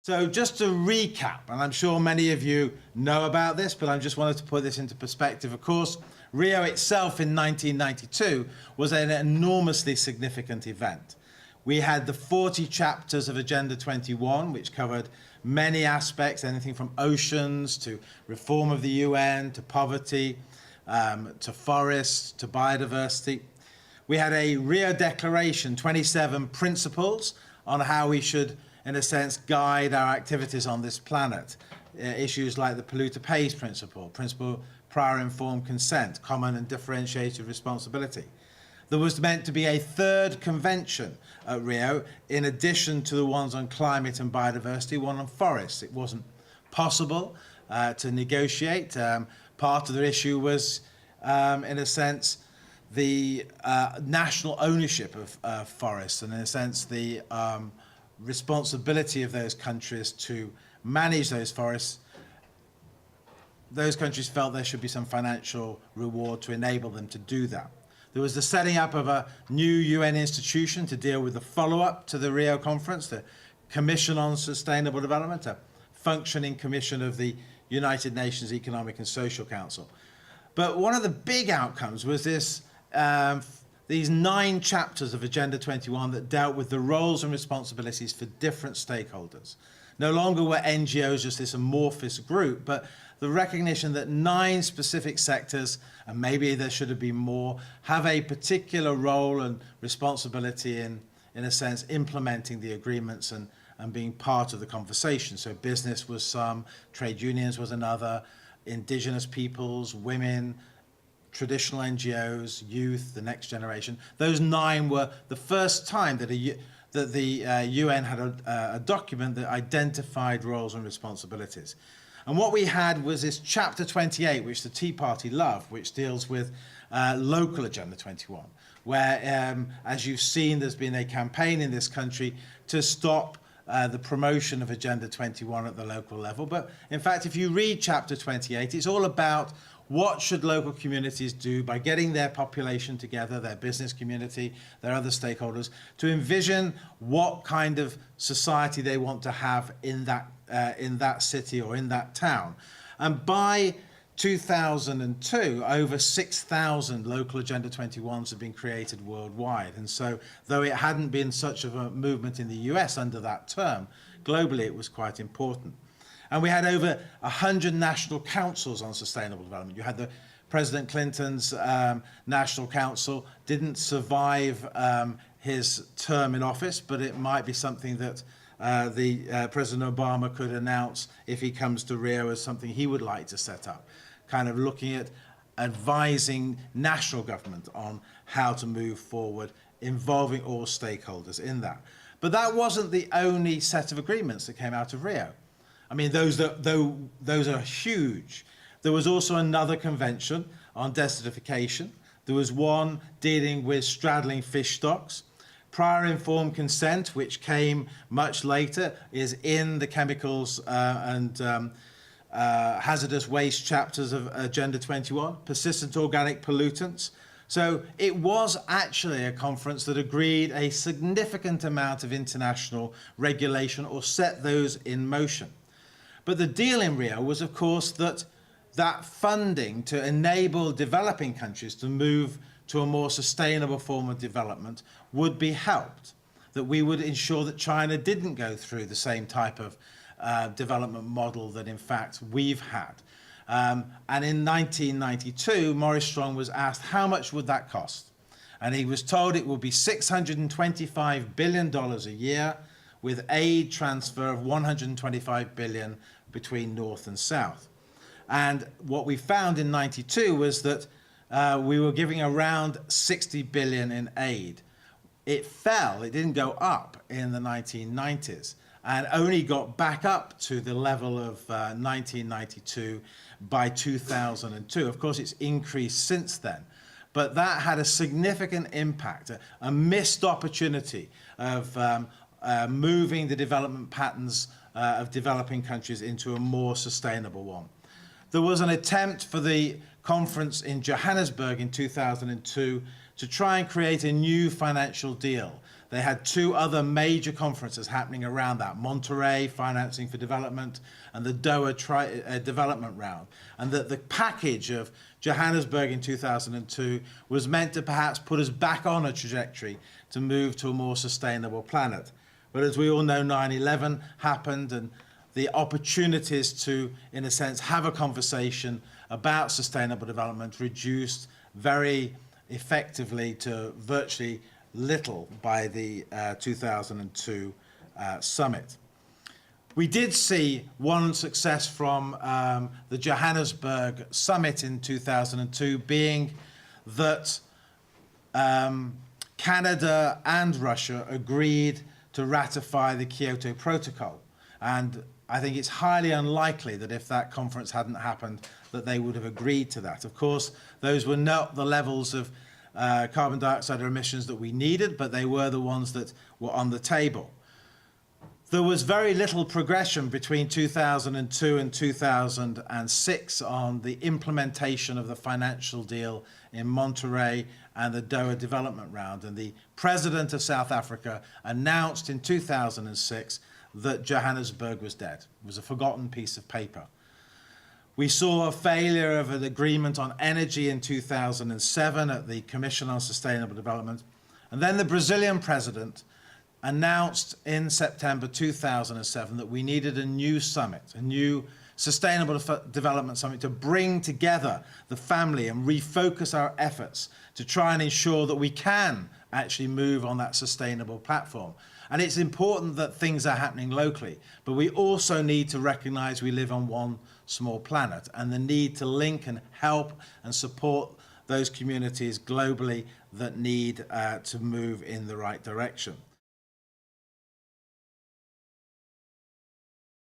So just to recap, and I'm sure many of you know about this, but I just wanted to put this into perspective. Of course, Rio itself in 1992 was an enormously significant event. We had the 40 chapters of Agenda 21, which covered many aspects, anything from oceans to reform of the UN, to poverty, to forests, to biodiversity. We had a Rio Declaration, 27 principles on how we should, in a sense, guide our activities on this planet. Issues like the polluter pays principle prior informed consent, common and differentiated responsibility. There was meant to be a third convention at Rio, in addition to the ones on climate and biodiversity, one on forests. It wasn't possible to negotiate. Part of the issue was, in a sense, the national ownership of forests, and in a sense, the responsibility of those countries to manage those forests. Those countries felt there should be some financial reward to enable them to do that. There was the setting up of a new UN institution to deal with the follow-up to the Rio conference, the Commission on Sustainable Development, a functioning commission of the United Nations Economic and Social Council. But one of the big outcomes was this, these 9 chapters of Agenda 21 that dealt with the roles and responsibilities for different stakeholders. No longer were NGOs just this amorphous group, but the recognition that 9 specific sectors, and maybe there should have been more, have a particular role and responsibility in a sense, implementing the agreements and being part of the conversation. So business was some, trade unions was another, indigenous peoples, women, traditional NGOs, youth, the next generation. Those 9 were the first time that the UN had a document that identified roles and responsibilities. And what we had was this Chapter 28, which the Tea Party loved, which deals with local Agenda 21, where, as you've seen, there's been a campaign in this country to stop the promotion of Agenda 21 at the local level. But in fact, if you read Chapter 28, it's all about what should local communities do by getting their population together, their business community, their other stakeholders, to envision what kind of society they want to have in that city or in that town. And by 2002, over 6,000 local Agenda 21s have been created worldwide. And so, though it hadn't been such of a movement in the US under that term, globally it was quite important. And we had over 100 national councils on sustainable development. You had the President Clinton's National Council, didn't survive his term in office, but it might be something that President Obama could announce if he comes to Rio as something he would like to set up, kind of looking at advising national government on how to move forward, involving all stakeholders in that. But that wasn't the only set of agreements that came out of Rio. I mean, those are huge. There was also another convention on desertification. There was one dealing with straddling fish stocks. Prior informed consent, which came much later, is in the chemicals and hazardous waste chapters of Agenda 21, persistent organic pollutants. So it was actually a conference that agreed a significant amount of international regulation or set those in motion. But the deal in Rio was, of course, that funding to enable developing countries to move to a more sustainable form of development would be helped, that we would ensure that China didn't go through the same type of development model that, in fact, we've had. And in 1992, Maurice Strong was asked how much would that cost? And he was told it would be $625 billion a year, with aid transfer of $125 billion between North and South. And what we found in 92 was that we were giving around $60 billion in aid. It fell, it didn't go up in the 1990s, and only got back up to the level of 1992 by 2002. Of course, it's increased since then. But that had a significant impact, a missed opportunity of moving the development patterns of developing countries into a more sustainable one. There was an attempt for the conference in Johannesburg in 2002 to try and create a new financial deal They had two other major conferences happening around that, Monterey, Financing for Development, and the Doha Development Round. And that the package of Johannesburg in 2002 was meant to perhaps put us back on a trajectory to move to a more sustainable planet. But as we all know, 9/11 happened, and the opportunities to, in a sense, have a conversation about sustainable development reduced very effectively to virtually little by the 2002 summit. We did see one success from the Johannesburg summit in 2002 being that Canada and Russia agreed to ratify the Kyoto Protocol. And I think it's highly unlikely that if that conference hadn't happened, that they would have agreed to that. Of course, those were not the levels of carbon dioxide emissions that we needed, but they were the ones that were on the table. There was very little progression between 2002 and 2006 on the implementation of the financial deal in Monterey and the Doha Development Round. And the president of South Africa announced in 2006 that Johannesburg was dead. It was a forgotten piece of paper. We saw a failure of an agreement on energy in 2007 at the Commission on Sustainable Development. And then the Brazilian president announced in September 2007 that we needed a new summit, a new sustainable development summit to bring together the family and refocus our efforts to try and ensure that we can actually move on that sustainable platform. And it's important that things are happening locally, but we also need to recognize we live on one small planet, and the need to link and help and support those communities globally that need to move in the right direction.